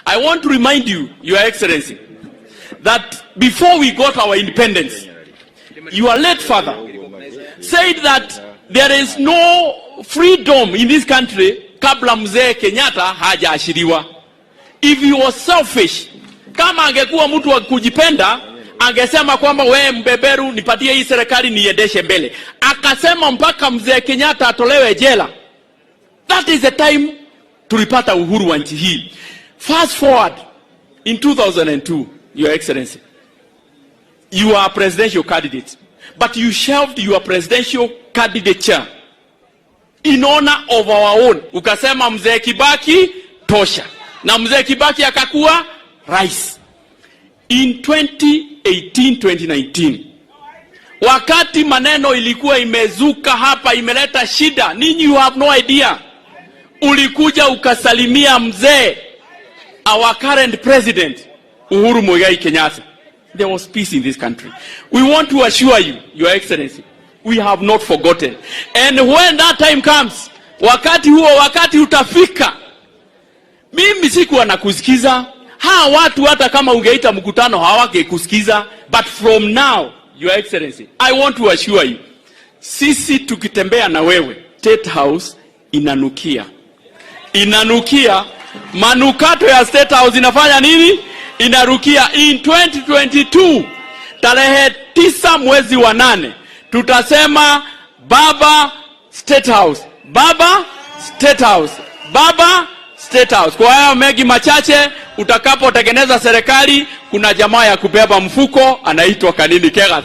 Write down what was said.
I want to remind you, Your Excellency, that before we got our independence, your late father said that there is no freedom in this country kabla mzee Kenyatta hajaashiriwa. If he was selfish, kama angekuwa mtu wa kujipenda, angesema kwamba wewe mbeberu nipatie hii serikali niendeshe mbele. Akasema mpaka mzee Kenyatta atolewe jela. That is the time tulipata uhuru wa nchi hii. Fast forward in 2002, Your Excellency, you are a presidential candidate, but you shelved your presidential candidature in honor of our own. Ukasema mzee Kibaki tosha, na mzee Kibaki akakuwa rais. In 2018-2019, wakati maneno ilikuwa imezuka hapa, imeleta shida, ninyi you have no idea, ulikuja ukasalimia mzee, our current president Uhuru Muigai Kenyatta. There was peace in this country. We want to assure you, Your Excellency, we have not forgotten. And when that time comes, wakati huo, wakati utafika, mimi sikuwa nakusikiza. Watu hata kama ungeita mkutano hawangekusikiza. But from now, Your Excellency, I want to assure you, sisi tukitembea na wewe, State House inanukia. Inanukia. Manukato ya State House inafanya nini? Inarukia. In 2022, tarehe 9 mwezi wa 8, tutasema Baba State House, Baba State House, Baba State House. Kwa hayo mengi machache, utakapotengeneza serikali, kuna jamaa ya kubeba mfuko anaitwa Kanini Kega.